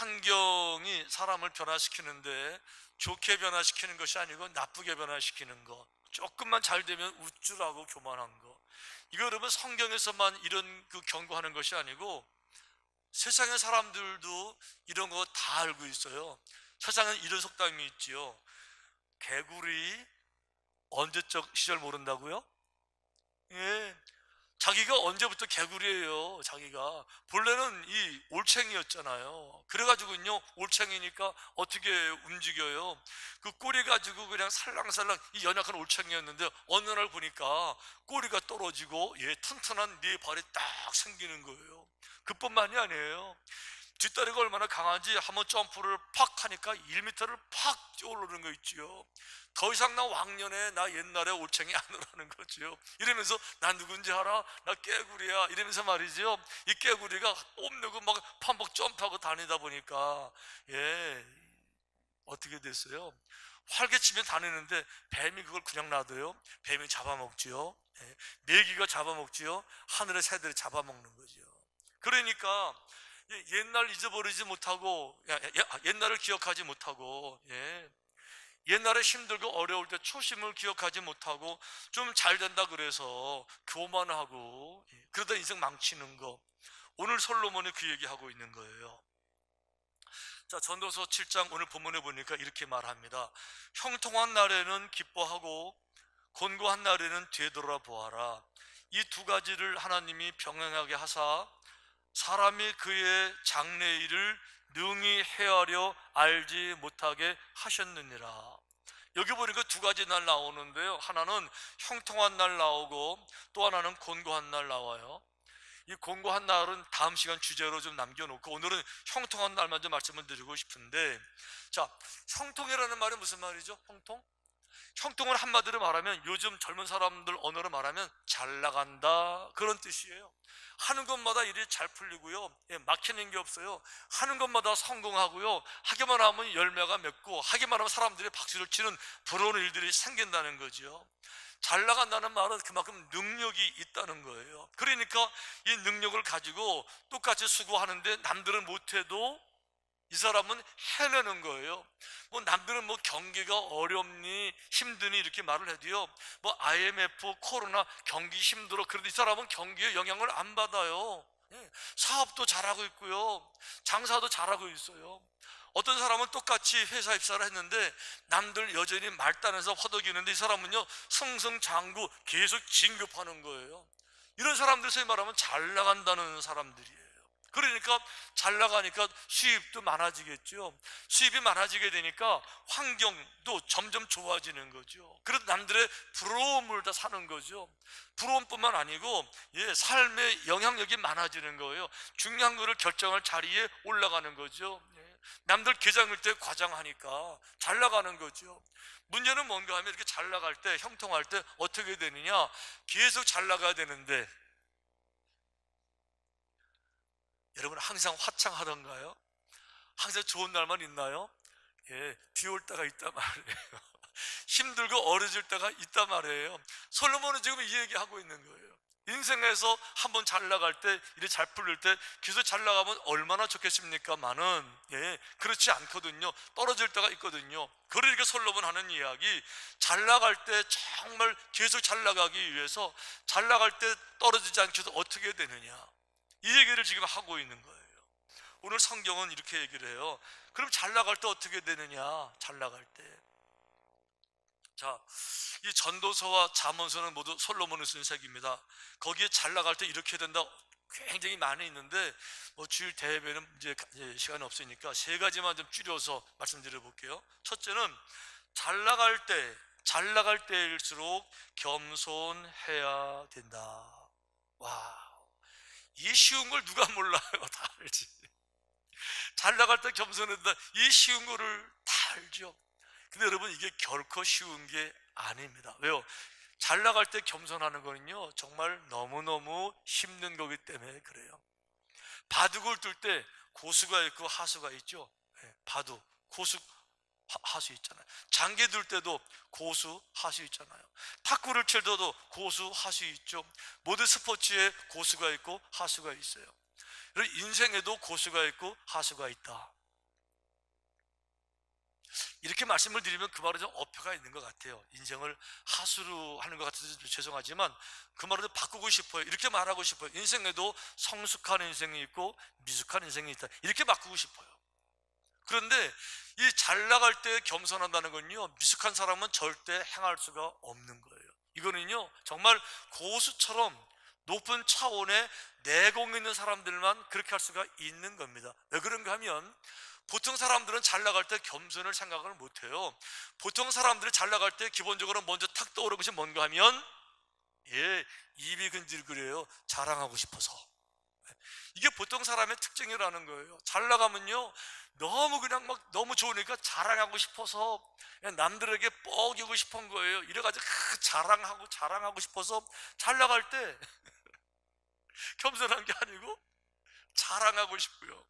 환경이 사람을 변화시키는데 좋게 변화시키는 것이 아니고 나쁘게 변화시키는 것, 조금만 잘 되면 우쭐하고 교만한 것, 이거 여러분 성경에서만 이런 경고하는 것이 아니고 세상의 사람들도 이런 거 다 알고 있어요. 세상에 이런 속담이 있지요. 개구리 언제적 시절 모른다고요? 예, 자기가 언제부터 개구리예요. 자기가 본래는 이 올챙이였잖아요. 그래가지고요, 올챙이니까 어떻게 움직여요? 그 꼬리 가지고 그냥 살랑살랑 이 연약한 올챙이였는데 어느 날 보니까 꼬리가 떨어지고 튼튼한 네 발이 딱 생기는 거예요. 그뿐만이 아니에요. 뒷다리가 얼마나 강한지 한번 점프를 팍 하니까 1m를 팍 뛰어오르는 거 있지요. 더 이상 나 왕년에 나 옛날에 올챙이 아니라는 거지요. 이러면서 나 누군지 알아? 나 깨구리야. 이러면서 말이죠. 이 깨구리가 뽐내고 막 판복 점프하고 다니다 보니까 어떻게 됐어요? 활개치며 다니는데 뱀이 그걸 그냥 놔둬요? 뱀이 잡아먹지요. 메기가 잡아먹지요. 하늘의 새들이 잡아먹는 거죠. 그러니까 옛날 잊어버리지 못하고 옛날을 기억하지 못하고 옛날에 힘들고 어려울 때 초심을 기억하지 못하고 좀 잘 된다 그래서 교만하고 그러다 인생 망치는 거, 오늘 솔로몬이 그 얘기하고 있는 거예요. 자, 전도서 7장 오늘 본문에 보니까 이렇게 말합니다. 형통한 날에는 기뻐하고 곤고한 날에는 되돌아보아라. 이 두 가지를 하나님이 병행하게 하사 사람이 그의 장래일을 능히 헤아려 알지 못하게 하셨느니라. 여기 보니까 두 가지 날 나오는데요, 하나는 형통한 날 나오고 또 하나는 곤고한 날 나와요. 이 곤고한 날은 다음 시간 주제로 좀 남겨놓고 오늘은 형통한 날만 좀 말씀을 드리고 싶은데, 자, 형통이라는 말은 무슨 말이죠? 형통? 형통을 한마디로 말하면 요즘 젊은 사람들 언어로 말하면 잘 나간다, 그런 뜻이에요. 하는 것마다 일이 잘 풀리고요, 막히는 게 없어요. 하는 것마다 성공하고요, 하기만 하면 열매가 맺고 하기만 하면 사람들이 박수를 치는 부러운 일들이 생긴다는 거죠. 잘 나간다는 말은 그만큼 능력이 있다는 거예요. 그러니까 이 능력을 가지고 똑같이 수고하는데 남들은 못해도 이 사람은 해내는 거예요. 뭐 남들은 뭐 경기가 어렵니 힘드니 이렇게 말을 해도요, 뭐 IMF 코로나 경기 힘들어 그래도 이 사람은 경기에 영향을 안 받아요. 사업도 잘하고 있고요, 장사도 잘하고 있어요. 어떤 사람은 똑같이 회사 입사를 했는데 남들 여전히 말단에서 허덕이는데 이 사람은요 승승장구 계속 진급하는 거예요. 이런 사람들 소위 말하면 잘 나간다는 사람들이에요. 그러니까 잘 나가니까 수입도 많아지겠죠. 수입이 많아지게 되니까 환경도 점점 좋아지는 거죠. 그래서 남들의 부러움을 다 사는 거죠. 부러움뿐만 아니고 삶의 영향력이 많아지는 거예요. 중요한 거를 결정할 자리에 올라가는 거죠. 남들 개장일 때 과장하니까 잘 나가는 거죠. 문제는 뭔가 하면 이렇게 잘 나갈 때, 형통할 때 어떻게 되느냐, 계속 잘 나가야 되는데 여러분 항상 화창하던가요? 항상 좋은 날만 있나요? 비 올 때가 있단 말이에요. 힘들고 어려질 때가 있단 말이에요. 솔로몬은 지금 이 얘기하고 있는 거예요. 인생에서 한번 잘 나갈 때, 일이 잘 풀릴 때 계속 잘 나가면 얼마나 좋겠습니까만은 그렇지 않거든요. 떨어질 때가 있거든요. 그러니까 솔로몬 하는 이야기, 잘 나갈 때 정말 계속 잘 나가기 위해서 잘 나갈 때 떨어지지 않게 해서 어떻게 되느냐, 이 얘기를 지금 하고 있는 거예요. 오늘 성경은 이렇게 얘기를 해요. 그럼 잘 나갈 때 어떻게 되느냐, 잘 나갈 때. 자, 이 전도서와 잠언서는 모두 솔로몬이 쓴 책입니다. 거기에 잘 나갈 때 이렇게 된다 굉장히 많이 있는데 뭐 주일 대회는 이제 시간이 없으니까 세 가지만 좀 줄여서 말씀드려 볼게요. 첫째는 잘 나갈 때일수록 겸손해야 된다. 와, 이 쉬운 걸 누가 몰라요? 다 알지. 잘 나갈 때 겸손해야 된다, 이 쉬운 거를 다 알죠. 근데 여러분 이게 결코 쉬운 게 아닙니다. 왜요? 잘 나갈 때 겸손하는 거는요 정말 너무너무 힘든 거기 때문에 그래요. 바둑을 둘 때 고수가 있고 하수가 있죠. 바둑, 고수, 하수 있잖아요. 장기 둘 때도 고수, 하수 있잖아요. 탁구를 칠 때도 고수, 하수 있죠. 모든 스포츠에 고수가 있고 하수가 있어요. 인생에도 고수가 있고 하수가 있다. 이렇게 말씀을 드리면 그 말에 좀 어폐가 있는 것 같아요. 인생을 하수로 하는 것 같아서 죄송하지만 그 말을 바꾸고 싶어요. 이렇게 말하고 싶어요. 인생에도 성숙한 인생이 있고 미숙한 인생이 있다, 이렇게 바꾸고 싶어요. 그런데 이 잘 나갈 때 겸손한다는 건요, 미숙한 사람은 절대 행할 수가 없는 거예요. 이거는요 정말 고수처럼 높은 차원의 내공 있는 사람들만 그렇게 할 수가 있는 겁니다. 왜 그런가 하면 보통 사람들은 잘 나갈 때 겸손을 생각을 못해요. 보통 사람들이 잘 나갈 때 기본적으로 먼저 탁 떠오르는 것이 뭔가 하면, 입이 근질거려요. 자랑하고 싶어서. 이게 보통 사람의 특징이라는 거예요. 잘 나가면요 너무 그냥 막 너무 좋으니까 자랑하고 싶어서 그냥 남들에게 뻐기고 싶은 거예요. 이래가지고 자랑하고 싶어서 잘 나갈 때 겸손한 게 아니고 자랑하고 싶고요,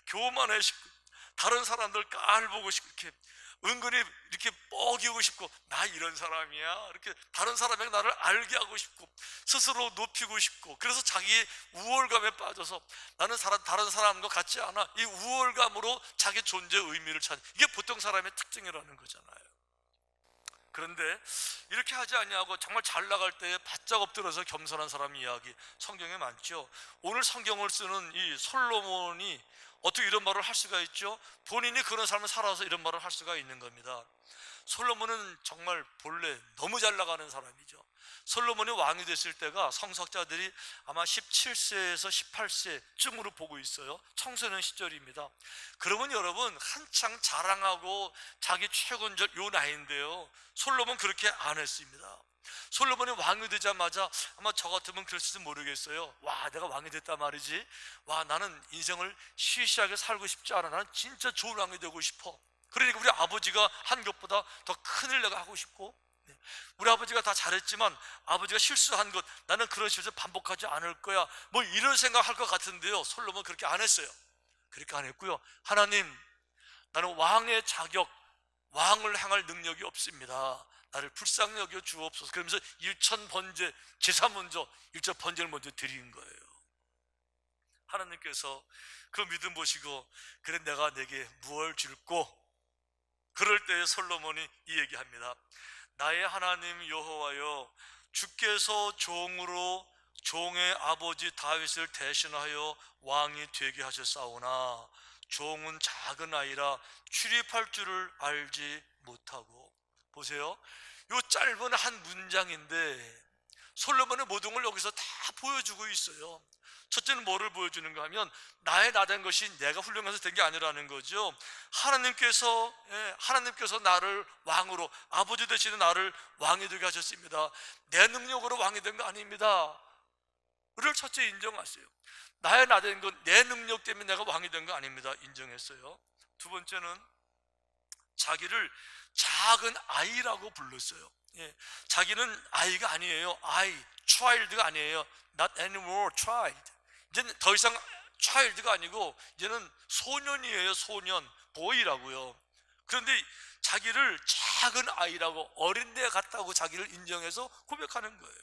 교만해 싶고, 다른 사람들 깔보고 싶고, 이렇게 은근히 이렇게 뻐기고 싶고, 나 이런 사람이야 이렇게 다른 사람에게 나를 알게 하고 싶고, 스스로 높이고 싶고, 그래서 자기의 우월감에 빠져서 나는 다른 사람과 같지 않아, 이 우월감으로 자기 존재의 의미를 찾는, 이게 보통 사람의 특징이라는 거잖아요. 그런데 이렇게 하지 아니하고 정말 잘 나갈 때에 바짝 엎드려서 겸손한 사람 이야기 성경에 많죠. 오늘 성경을 쓰는 이 솔로몬이 어떻게 이런 말을 할 수가 있죠? 본인이 그런 삶을 살아서 이런 말을 할 수가 있는 겁니다. 솔로몬은 정말 본래 너무 잘 나가는 사람이죠. 솔로몬이 왕이 됐을 때가 성서학자들이 아마 17세에서 18세쯤으로 보고 있어요. 청소년 시절입니다. 그러면 여러분 한창 자랑하고 자기 최고인절 요 나이인데요, 솔로몬 그렇게 안 했습니다. 솔로몬이 왕이 되자마자 아마 저 같으면 그랬을지 모르겠어요. 와, 내가 왕이 됐단 말이지, 와, 나는 인생을 시시하게 살고 싶지 않아, 나는 진짜 좋은 왕이 되고 싶어. 그러니까 우리 아버지가 한 것보다 더 큰일 내가 하고 싶고, 우리 아버지가 다 잘했지만 아버지가 실수한 것 나는 그런 실수 반복하지 않을 거야, 뭐 이런 생각할 것 같은데요, 솔로몬 그렇게 안 했어요. 그렇게 안 했고요, 하나님, 나는 왕의 자격, 왕을 행할 능력이 없습니다. 나를 불쌍히 여겨 주옵소서. 그러면서 일천 번제 제사 먼저, 일천 번제를 먼저 드린 거예요. 하나님께서 그 믿음 보시고, 그래 내가 내게 무엇을 줄고, 그럴 때에 솔로몬이 이 얘기합니다. 나의 하나님 여호와여, 주께서 종으로 종의 아버지 다윗을 대신하여 왕이 되게 하셨사오나 종은 작은 아이라 출입할 줄을 알지 못하고. 보세요, 요 짧은 한 문장인데 솔로몬의 모든 걸 여기서 다 보여주고 있어요. 첫째는 뭐를 보여주는가 하면, 나의 나된 것이 내가 훌륭해서 된 게 아니라는 거죠. 하나님께서 나를 왕으로, 아버지 되시는 나를 왕이 되게 하셨습니다. 내 능력으로 왕이 된 거 아닙니다. 를 첫째 인정하세요. 나의 나된 건 내 능력 때문에 내가 왕이 된 거 아닙니다. 인정했어요. 두 번째는 자기를 작은 아이라고 불렀어요. 자기는 아이가 아니에요. child가 아니에요. Not anymore child. 이제는 더 이상 child가 아니고 이제는 소년이에요. 소년, boy라고요. 그런데 자기를 작은 아이라고, 어린애 같다고 자기를 인정해서 고백하는 거예요.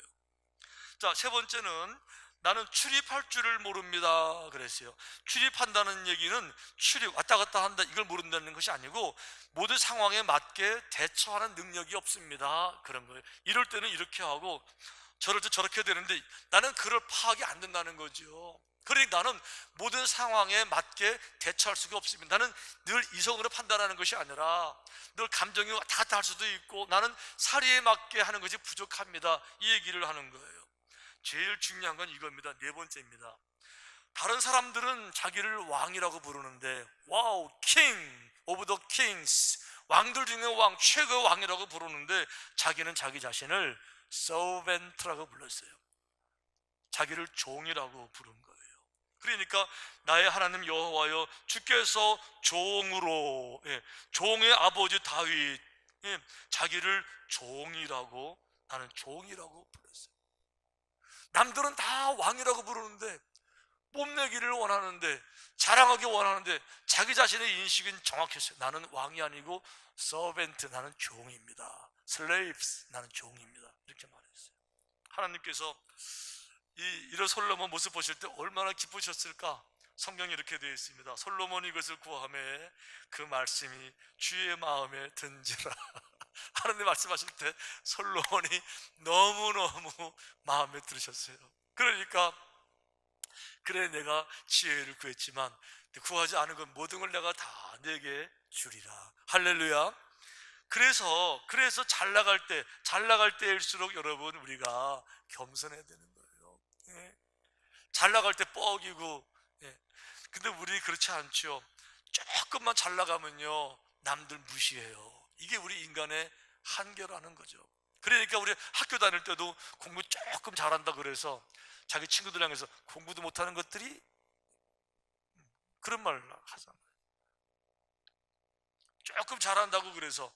자, 세 번째는 나는 출입할 줄을 모릅니다 그랬어요. 출입한다는 얘기는 왔다 갔다 한다, 이걸 모른다는 것이 아니고 모든 상황에 맞게 대처하는 능력이 없습니다, 그런 거예요. 이럴 때는 이렇게 하고 저럴 때 저렇게 되는데 나는 그걸 파악이 안 된다는 거죠. 그러니까 나는 모든 상황에 맞게 대처할 수가 없습니다. 나는 늘 이성으로 판단하는 것이 아니라 늘 감정이 왔다 갔다 할 수도 있고, 나는 사리에 맞게 하는 것이 부족합니다, 이 얘기를 하는 거예요. 제일 중요한 건 이겁니다. 네 번째입니다. 다른 사람들은 자기를 왕이라고 부르는데, 와우, king of the kings, 왕들 중에 왕, 최고 왕이라고 부르는데 자기는 자기 자신을 servant라고 불렀어요. 자기를 종이라고 부른 거예요. 그러니까 나의 하나님 여호와여, 주께서 종으로, 종의 아버지 다윗, 자기를 종이라고, 나는 종이라고 불렀어요. 남들은 다 왕이라고 부르는데, 뽐내기를 원하는데, 자랑하기 원하는데 자기 자신의 인식은 정확했어요. 나는 왕이 아니고 servant, 나는 종입니다. slaves, 나는 종입니다, 이렇게 말했어요. 하나님께서 이런 솔로몬 모습 보실 때 얼마나 기쁘셨을까? 성경에 이렇게 되어 있습니다. 솔로몬이 이것을 구하매 그 말씀이 주의 마음에 든지라. 하나님 말씀하실 때 솔로몬이 너무너무 마음에 들으셨어요. 그러니까 그래 내가 지혜를 구했지만 구하지 않은 건 모든 걸 내가 다 내게 주리라. 할렐루야. 그래서 잘 나갈 때일수록 여러분 우리가 겸손해야 되는 거예요. 예. 잘 나갈 때 뻐기고, 예. 근데 우리 그렇지 않죠. 조금만 잘 나가면요 남들 무시해요. 이게 우리 인간의 한계라는 거죠. 그러니까 우리 학교 다닐 때도 공부 조금 잘한다 그래서 자기 친구들이랑 해서 공부도 못하는 것들이 그런 말 하잖아요. 조금 잘한다고 그래서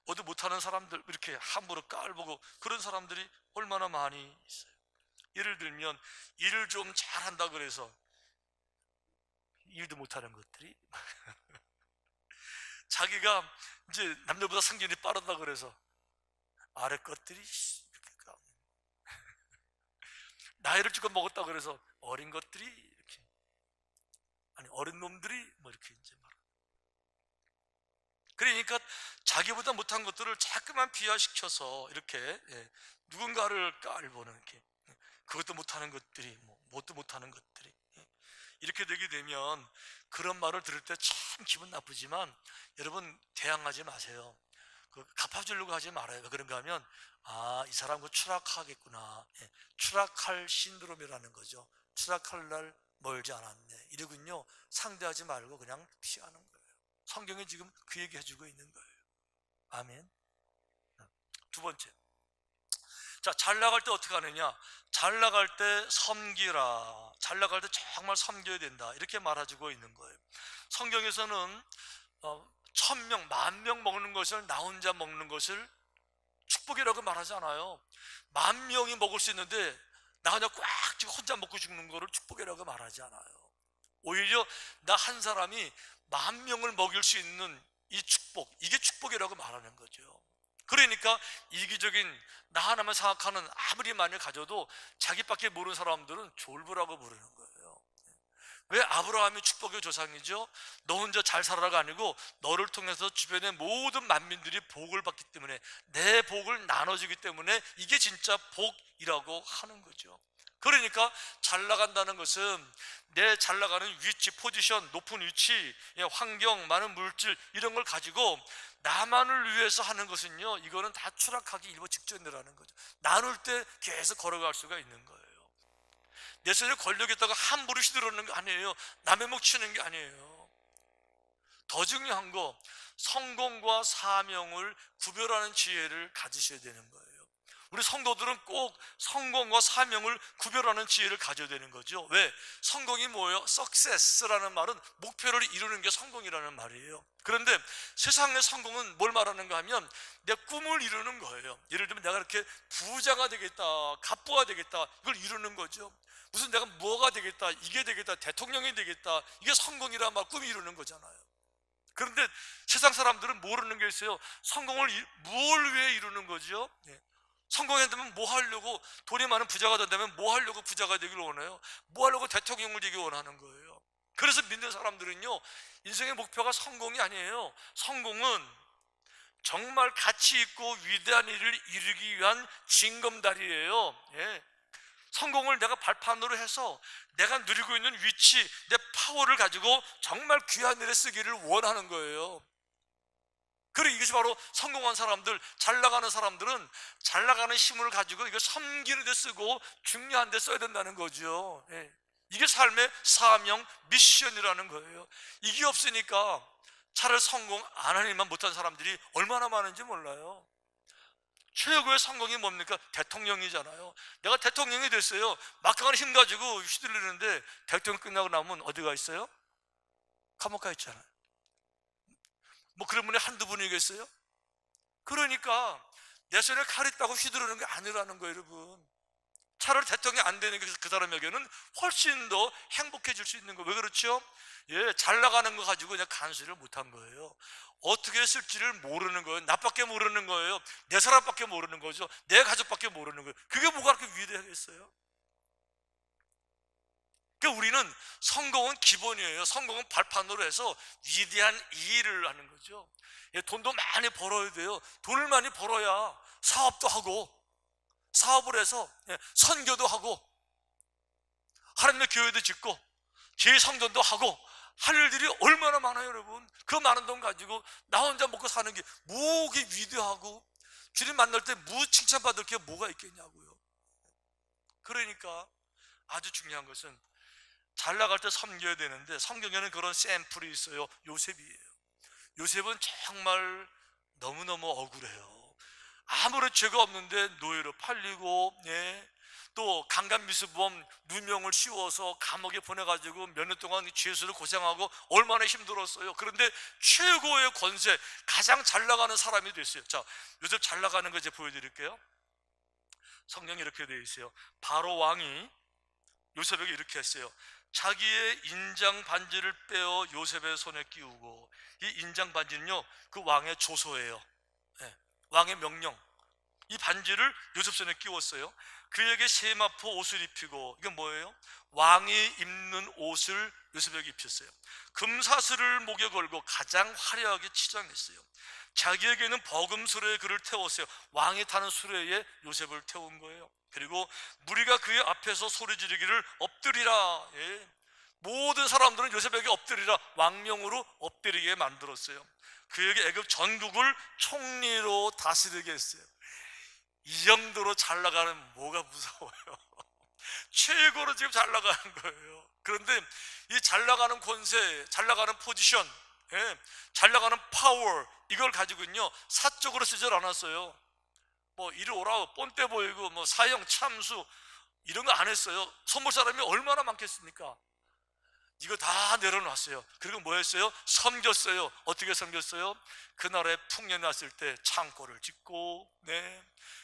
어디 못하는 사람들 이렇게 함부로 깔보고 그런 사람들이 얼마나 많이 있어요. 예를 들면 일을 좀 잘한다 그래서 일도 못하는 것들이 자기가 이제 남들보다 성질이 빠르다 그래서 아래 것들이 이렇게 나이를 조금 먹었다 그래서 어린 것들이 이렇게 아니 어린 놈들이 뭐 이렇게 이제 말. 그러니까 자기보다 못한 것들을 자꾸만 비하시켜서 이렇게, 예, 누군가를 깔보는 이렇게, 예, 그것도 못하는 것들이 뭐 뭣도 못하는 것들이, 예. 이렇게 되게 되면 그런 말을 들을 때 참 기분 나쁘지만 여러분 대항하지 마세요. 갚아주려고 하지 말아요. 왜 그런가 하면 이 사람 그 추락하겠구나, 예, 추락할 신드롬이라는 거죠. 추락할 날 멀지 않았네 이러군요. 상대하지 말고 그냥 피하는 거예요. 성경에 지금 그 얘기 해주고 있는 거예요. 아멘. 두 번째, 자, 잘 나갈 때 어떻게 하느냐? 잘 나갈 때 섬기라. 잘 나갈 때 정말 섬겨야 된다 이렇게 말해주고 있는 거예요. 성경에서는 1000명, 10,000명 먹는 것을 나 혼자 먹는 것을 축복이라고 말하지 않아요. 10,000명이 먹을 수 있는데 나 그냥 꽉 쥐고 혼자 먹고 죽는 거를 축복이라고 말하지 않아요. 오히려 나 한 사람이 10,000명을 먹일 수 있는 이 축복, 이게 축복이라고 말하는 거죠. 그러니까 이기적인 나 하나만 생각하는 아무리 많이 가져도 자기밖에 모르는 사람들은 졸부라고 부르는 거예요. 왜 아브라함이 축복의 조상이죠? 너 혼자 잘 살아라가 아니고 너를 통해서 주변의 모든 만민들이 복을 받기 때문에, 내 복을 나눠주기 때문에 이게 진짜 복이라고 하는 거죠. 그러니까 잘 나간다는 것은 내 잘 나가는 위치, 포지션, 높은 위치, 환경, 많은 물질 이런 걸 가지고 나만을 위해서 하는 것은요, 이거는 다 추락하기 일보 직전이라는 거죠. 나눌 때 계속 걸어갈 수가 있는 거예요. 내 손에 권력이 있다고 함부로 휘두르는 게 아니에요. 남의 목 치는 게 아니에요. 더 중요한 거, 성공과 사명을 구별하는 지혜를 가지셔야 되는 거예요. 우리 성도들은 꼭 성공과 사명을 구별하는 지혜를 가져야 되는 거죠. 왜? 성공이 뭐예요? success라는 말은 목표를 이루는 게 성공이라는 말이에요. 그런데 세상의 성공은 뭘 말하는가 하면 내 꿈을 이루는 거예요. 예를 들면 내가 이렇게 부자가 되겠다, 갑부가 되겠다, 이걸 이루는 거죠. 무슨 내가 뭐가 되겠다, 이게 되겠다, 대통령이 되겠다, 이게 성공이란 말, 꿈이 이루는 거잖아요. 그런데 세상 사람들은 모르는 게 있어요. 성공을 뭘 위해 이루는 거죠? 성공했다면 뭐 하려고, 돈이 많은 부자가 된다면 뭐 하려고 부자가 되기를 원해요? 뭐 하려고 대통령을 되기 원하는 거예요? 그래서 믿는 사람들은요, 인생의 목표가 성공이 아니에요. 성공은 정말 가치 있고 위대한 일을 이루기 위한 징검다리예요. 예. 성공을 내가 발판으로 해서 내가 누리고 있는 위치, 내 파워를 가지고 정말 귀한 일에 쓰기를 원하는 거예요. 그리고 이것이 바로 성공한 사람들, 잘 나가는 사람들은 잘 나가는 힘을 가지고 이거 섬기는 데 쓰고 중요한 데 써야 된다는 거죠. 예. 이게 삶의 사명, 미션이라는 거예요. 이게 없으니까 차라리 성공 안 하는 일만 못한 사람들이 얼마나 많은지 몰라요. 최고의 성공이 뭡니까? 대통령이잖아요. 내가 대통령이 됐어요. 막강한 힘 가지고 휘둘리는데 대통령 끝나고 나면 어디가 있어요? 감옥 가 있잖아요. 뭐 그런 분이 한두 분이겠어요? 그러니까 내 손에 칼 있다고 휘두르는 게 아니라는 거예요, 여러분. 차라리 대통령이 안 되는 게 그 사람에게는 훨씬 더 행복해질 수 있는 거예요. 왜 그렇죠? 예, 잘 나가는 거 가지고 그냥 간수를 못한 거예요. 어떻게 쓸지를 모르는 거예요. 나밖에 모르는 거예요. 내 사람밖에 모르는 거죠. 내 가족밖에 모르는 거예요. 그게 뭐가 그렇게 위대하겠어요? 그러니까 우리는 성공은 기본이에요. 성공은 발판으로 해서 위대한 일을 하는 거죠. 예, 돈도 많이 벌어야 돼요. 돈을 많이 벌어야 사업도 하고, 사업을 해서 선교도 하고, 하나님의 교회도 짓고, 재성전도 하고, 할 일들이 얼마나 많아요, 여러분. 그 많은 돈 가지고 나 혼자 먹고 사는 게 뭐게 위대하고, 주님 만날 때 칭찬받을 게 뭐가 있겠냐고요. 그러니까 아주 중요한 것은 잘 나갈 때 섬겨야 되는데, 성경에는 그런 샘플이 있어요. 요셉이에요. 요셉은 정말 너무너무 억울해요. 아무런 죄가 없는데 노예로 팔리고, 또 강간미수범 누명을 씌워서 감옥에 보내가지고 몇 년 동안 죄수를 고생하고 얼마나 힘들었어요. 그런데 최고의 권세, 가장 잘 나가는 사람이 됐어요. 자, 요셉 잘 나가는 거 이제 보여드릴게요. 성경에 이렇게 되어 있어요. 바로 왕이 요셉에게 이렇게 했어요. 자기의 인장 반지를 빼어 요셉의 손에 끼우고, 이 인장 반지는요, 그 왕의 조서예요. 왕의 명령. 이 반지를 요셉 손에 끼웠어요. 그에게 세마포 옷을 입히고, 이게 뭐예요? 왕이 입는 옷을 요셉에게 입혔어요. 금사슬을 목에 걸고 가장 화려하게 치장했어요. 자기에게는 버금 수레에 그를 태웠어요. 왕이 타는 수레에 요셉을 태운 거예요. 그리고 무리가 그의 앞에서 소리 지르기를 엎드리라. 모든 사람들은 요셉에게 엎드리라, 왕명으로 엎드리게 만들었어요. 그에게 애굽 전국을 총리로 다스리게 했어요. 이 정도로 잘 나가는 뭐가 무서워요. 최고로 지금 잘 나가는 거예요. 그런데 이 잘 나가는 권세, 잘 나가는 포지션, 잘 나가는 파워, 이걸 가지고는요 사적으로 쓰질 않았어요. 뭐 이리 오라고 뽐때 보이고 뭐 사형 참수 이런 거 안 했어요. 선물 사람이 얼마나 많겠습니까? 이거 다 내려놨어요. 그리고 뭐 했어요? 섬겼어요. 어떻게 섬겼어요? 그 나라에 풍년이 왔을 때 창고를 짓고,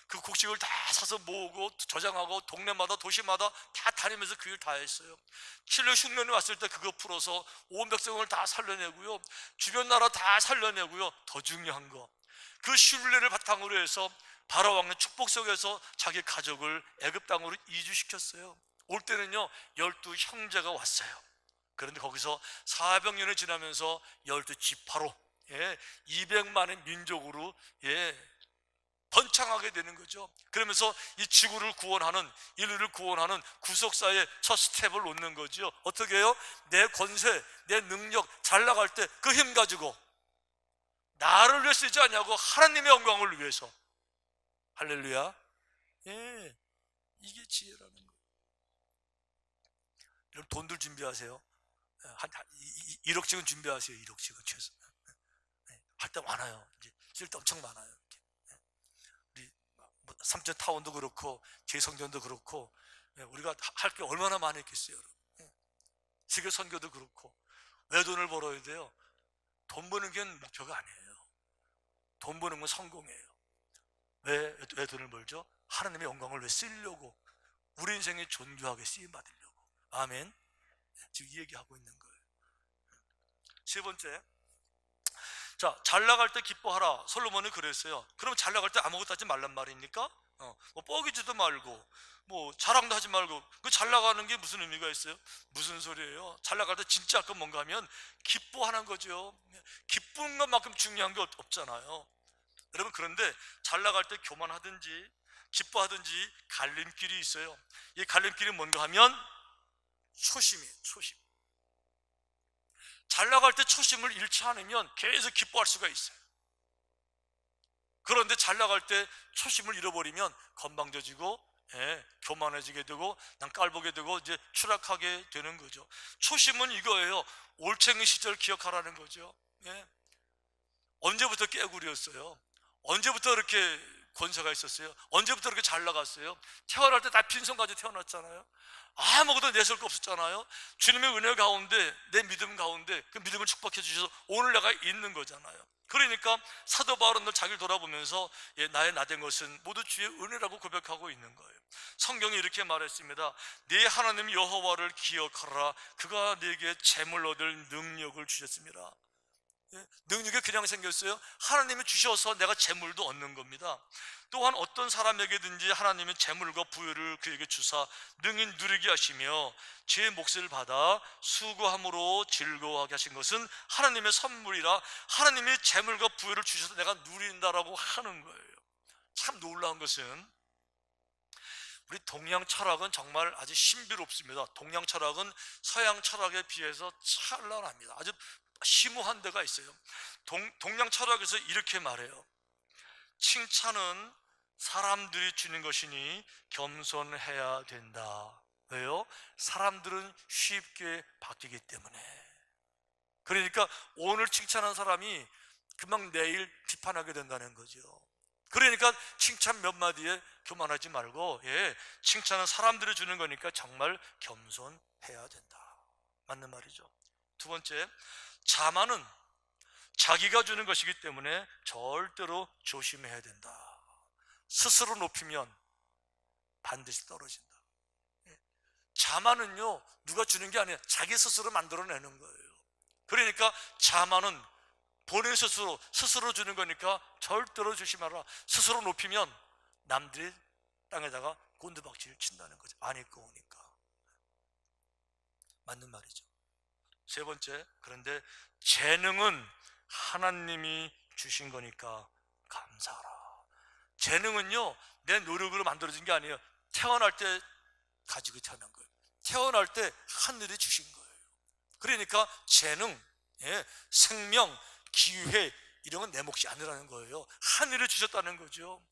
그 곡식을 다 사서 모으고 저장하고, 동네마다 도시마다 다 다니면서 그 일 다 했어요. 7년 흉년이 왔을 때 그거 풀어서 온 백성을 다 살려내고요, 주변 나라 다 살려내고요, 더 중요한 거, 그 신뢰를 바탕으로 해서 바로 왕의 축복 속에서 자기 가족을 애굽 땅으로 이주시켰어요. 올 때는요 12 형제가 왔어요. 그런데 거기서 400년이 지나면서 12지파로 200만의 민족으로 번창하게 되는 거죠. 그러면서 이 지구를 구원하는, 인류를 구원하는 구속사의 첫 스텝을 놓는 거죠. 어떻게 해요? 내 권세, 내 능력 잘 나갈 때 그 힘 가지고 나를 위해 쓰지 않냐고, 하나님의 영광을 위해서. 할렐루야. 이게 지혜라는 거예요. 여러분 돈들 준비하세요. 한 1억씩은 준비하세요. 1억씩은 최소. 할 때 많아요. 이제 쓸 때 엄청 많아요. 우리 삼천 타운도 그렇고 재성전도 그렇고 우리가 할 게 얼마나 많이 있겠어요. 세계 선교도 그렇고. 왜 돈을 벌어야 돼요? 돈 버는 게 목표가 아니에요. 돈 버는 건 성공이에요. 왜 돈을 벌죠? 하나님의 영광을 왜 쓰려고, 우리 인생이 존귀하게 쓰임 받으려고. 아멘. 지금 이 얘기하고 있는 거예요. 세 번째, 자, 잘 나갈 때 기뻐하라. 솔로몬이 그랬어요. 그럼 잘 나갈 때 아무것도 하지 말란 말입니까? 뭐 뻐기지도 말고 뭐 자랑도 하지 말고. 그 잘 나가는 게 무슨 의미가 있어요? 무슨 소리예요? 잘 나갈 때 진짜 할 건 뭔가 하면 기뻐하는 거죠. 기쁜 것만큼 중요한 게 없잖아요. 여러분, 그런데 잘 나갈 때 교만하든지 기뻐하든지 갈림길이 있어요. 이 갈림길이 뭔가 하면 초심이에요. 초심. 잘 나갈 때 초심을 잃지 않으면 계속 기뻐할 수가 있어요. 그런데 잘 나갈 때 초심을 잃어버리면 건방져지고 교만해지게 되고 낭깔보게 되고 이제 추락하게 되는 거죠. 초심은 이거예요. 올챙이 시절 기억하라는 거죠. 언제부터 깨구리였어요? 언제부터 이렇게 권세가 있었어요? 언제부터 이렇게 잘 나갔어요? 태어날 때 다 빈손 가지고 태어났잖아요. 아무것도 내세울 거 없었잖아요. 주님의 은혜 가운데, 내 믿음 가운데 그 믿음을 축복해 주셔서 오늘 내가 있는 거잖아요. 그러니까 사도 바울은 늘 자기를 돌아보면서 나의 나된 것은 모두 주의 은혜라고 고백하고 있는 거예요. 성경이 이렇게 말했습니다. 네 하나님 여호와를 기억하라. 그가 네게 재물 얻을 능력을 주셨습니다. 능력이 그냥 생겼어요? 하나님이 주셔서 내가 재물도 얻는 겁니다. 또한 어떤 사람에게든지 하나님이 재물과 부유를 그에게 주사 능히 누리게 하시며 제 몫을 받아 수고함으로 즐거워하게 하신 것은 하나님의 선물이라 하나님이 재물과 부유를 주셔서 내가 누린다라고 하는 거예요. 참 놀라운 것은 우리 동양 철학은 정말 아주 신비롭습니다. 동양 철학은 서양 철학에 비해서 찬란합니다. 아주 심오한 데가 있어요. 동양 철학에서 이렇게 말해요. 칭찬은 사람들이 주는 것이니 겸손해야 된다. 왜요? 사람들은 쉽게 바뀌기 때문에. 그러니까 오늘 칭찬한 사람이 금방 내일 비판하게 된다는 거죠. 그러니까 칭찬 몇 마디에 교만하지 말고, 칭찬은 사람들이 주는 거니까 정말 겸손해야 된다. 맞는 말이죠. 두 번째, 자만은 자기가 주는 것이기 때문에 절대로 조심해야 된다. 스스로 높이면 반드시 떨어진다. 자만은요, 누가 주는 게 아니에요. 자기 스스로 만들어내는 거예요. 그러니까 자만은 본인 스스로 주는 거니까 절대로 조심하라. 스스로 높이면 남들이 땅에다가 곤두박질 친다는 거죠. 안 입고 오니까. 맞는 말이죠. 세 번째, 그런데 재능은 하나님이 주신 거니까 감사하라. 재능은요, 내 노력으로 만들어진 게 아니에요. 태어날 때 가지고 태어난 거예요. 태어날 때 하늘이 주신 거예요. 그러니까 재능, 생명, 기회 이런 건 내 몫이 아니라는 거예요. 하늘이 주셨다는 거죠.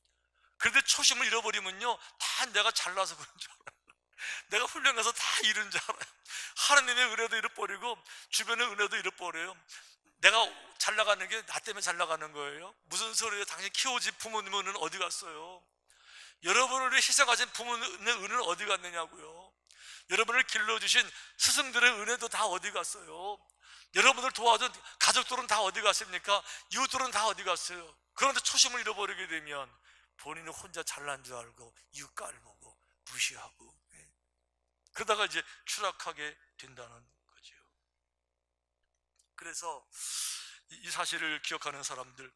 그런데 초심을 잃어버리면요, 다 내가 잘나서 그런 줄 알아요. 내가 훈련해서 다 잃은 줄 알아요. 하나님의 은혜도 잃어버리고 주변의 은혜도 잃어버려요. 내가 잘 나가는 게 나 때문에 잘 나가는 거예요. 무슨 소리예요? 당신 키워진 부모님의 은혜는 어디 갔어요? 여러분을 희생하신 부모님의 은혜는 어디 갔느냐고요. 여러분을 길러주신 스승들의 은혜도 다 어디 갔어요? 여러분을 도와준 가족들은 다 어디 갔습니까? 이웃들은 다 어디 갔어요? 그런데 초심을 잃어버리게 되면 본인이 혼자 잘난 줄 알고 이웃 깔보고 무시하고, 그러다가 이제 추락하게 된다는 거죠. 그래서 이 사실을 기억하는 사람들,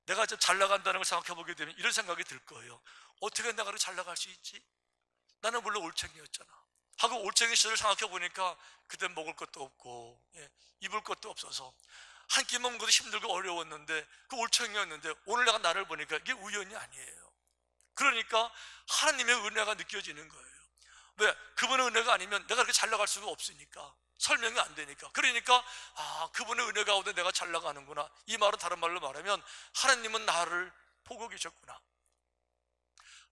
내가 좀 잘 나간다는 걸 생각해 보게 되면 이런 생각이 들 거예요. 어떻게 내가 잘 나갈 수 있지? 나는 원래 올챙이였잖아 하고 올챙이 시절을 생각해 보니까 그때 먹을 것도 없고, 입을 것도 없어서 한 끼 먹는 것도 힘들고 어려웠는데 그 올챙이였는데 오늘 내가 나를 보니까 이게 우연이 아니에요. 그러니까 하나님의 은혜가 느껴지는 거예요. 왜? 그분의 은혜가 아니면 내가 그렇게 잘 나갈 수가 없으니까, 설명이 안 되니까. 그러니까 그분의 은혜 가운데 내가 잘 나가는구나. 이 말은 다른 말로 말하면 하나님은 나를 보고 계셨구나.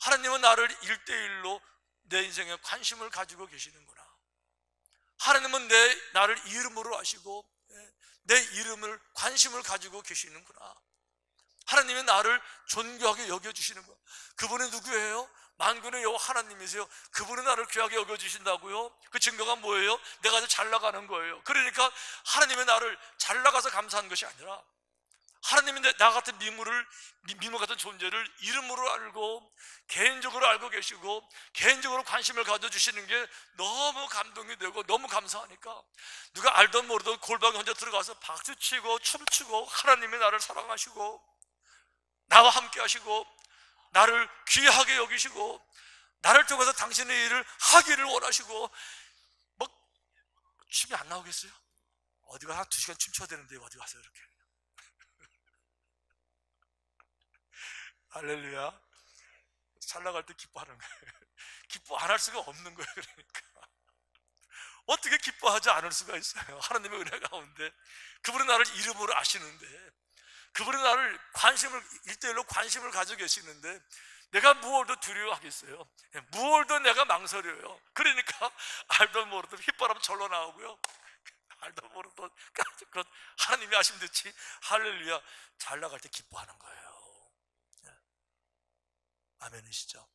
하나님은 나를 1대1로 내 인생에 관심을 가지고 계시는구나. 하나님은 나를 이름으로 아시고 내 이름을 관심을 가지고 계시는구나. 하나님은 나를 존귀하게 여겨주시는구나. 그분이 누구예요? 만군의 여호와 하나님이세요. 그분이 나를 귀하게 여겨주신다고요? 그 증거가 뭐예요? 내가 아주 잘 나가는 거예요. 그러니까 하나님이 나를 잘 나가서 감사한 것이 아니라 하나님이 나 같은 미물 같은 존재를 이름으로 알고 개인적으로 알고 계시고 개인적으로 관심을 가져주시는 게 너무 감동이 되고 너무 감사하니까 누가 알던 모르던 골방에 혼자 들어가서 박수치고 춤추고 하나님이 나를 사랑하시고 나와 함께 하시고 나를 귀하게 여기시고 나를 통해서 당신의 일을 하기를 원하시고, 춤이 안 나오겠어요? 어디가 한 2시간 춤춰야 되는데 어디 가서 이렇게. 할렐루야. 잘 나갈 때 기뻐하는 거예요. 기뻐 안 할 수가 없는 거예요. 그러니까 어떻게 기뻐하지 않을 수가 있어요? 하나님의 은혜 가운데 그분은 나를 이름으로 아시는데, 그분은 나를 1대1로 관심을 가지고 계시는데 내가 무얼 더 두려워하겠어요? 무얼 더 내가 망설여요? 그러니까 알던 모르던 휘바람 절로 나오고요, 알던 모르던 그런 하나님이 아시면 됐지. 할렐루야. 잘 나갈 때 기뻐하는 거예요. 아멘이시죠?